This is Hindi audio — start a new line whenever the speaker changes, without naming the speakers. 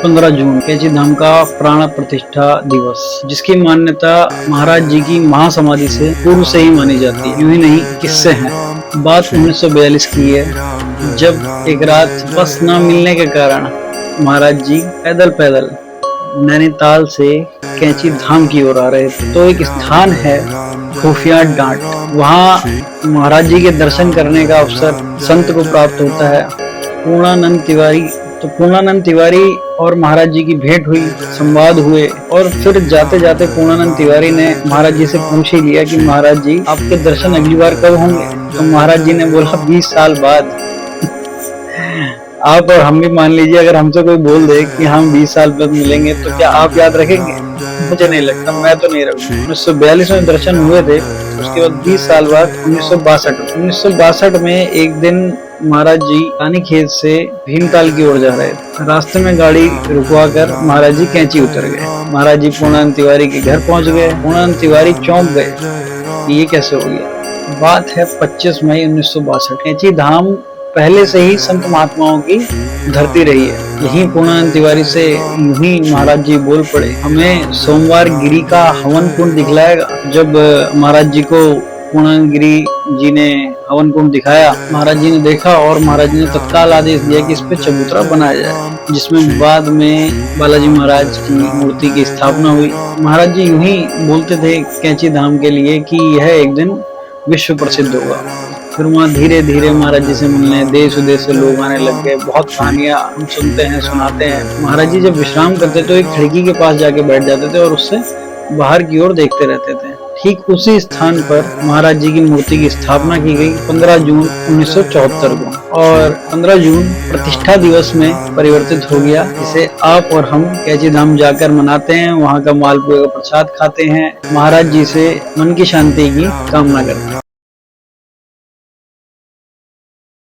15 जून कैंची धाम का प्राण प्रतिष्ठा दिवस, जिसकी मान्यता महाराज जी की महासमाधि से पूर्व से ही मानी जाती है। यूं ही नहीं, किस्से हैं। बात 1942 की है, जब एक रात बस न मिलने के कारण महाराज जी पैदल नैनीताल से कैंची धाम की ओर आ रहे थे। तो एक स्थान है खुफिया डांट, वहाँ महाराज जी के दर्शन करने का अवसर संत को प्राप्त होता है, पूर्णानंद तिवारी। तो पूर्णानंद तिवारी और महाराज जी की भेंट हुई, संवाद हुए, और फिर जाते जाते पूर्णानंद तिवारी ने महाराज जी से पूछ ही लिया कि महाराज जी, आपके दर्शन अगली बार कब होंगे? तो महाराज जी ने बोला 20 साल बाद। आप और हम भी मान लीजिए, अगर हमसे कोई बोल दे कि हम 20 साल बाद मिलेंगे, तो क्या आप याद रखेंगे? मुझे नहीं लगता, मैं तो नहीं रखूंगा। 1942 में दर्शन हुए थे, उसके बाद 20 साल बाद 1962 में एक दिन महाराज जी रानीखेत से भीमताल की ओर जा रहे थे। रास्ते में गाड़ी रुकवा कर महाराज जी कैंची उतर गए। महाराज जी पूर्णानंद तिवारी के घर पहुंच गए। पूर्णानंद तिवारी चौंक गए, ये कैसे हो गया? बात है 25 मई 1962। कैंची धाम पहले से ही संत महात्माओं की धरती रही है। यही पूर्णानंद तिवारी से यूं ही महाराज जी बोल पड़े, हमें सोमवार गिरी का हवन कुंड दिखलाएगा। जब महाराज जी को पूर्णानंद गिरी जी ने हवन कुंड दिखाया, महाराज जी ने देखा और महाराज जी ने तत्काल आदेश दिया कि इस पे चबूतरा बनाया जाए, जिसमें बाद में बालाजी महाराज की मूर्ति की स्थापना हुई। महाराज जी यूं ही बोलते थे कैंची धाम के लिए कि यह एक दिन विश्व प्रसिद्ध होगा। फिर वहाँ धीरे धीरे महाराज जी से मिलने देश विदेश से लोग आने लग गए। बहुत कहानियां हम सुनते हैं, सुनाते हैं। महाराज जी जब विश्राम करते तो एक खिड़की के पास जाके बैठ जाते थे और उससे बाहर की ओर देखते रहते थे। ठीक उसी स्थान पर महाराज जी की मूर्ति की स्थापना की गई 15 जून 1974 को, और 15 जून प्रतिष्ठा दिवस में परिवर्तित हो गया, जिसे आप और हम कैंची धाम जाकर मनाते हैं। वहाँ का मालपुए का प्रसाद खाते हैं, महाराज जी से मन की शांति की कामना करते हैं।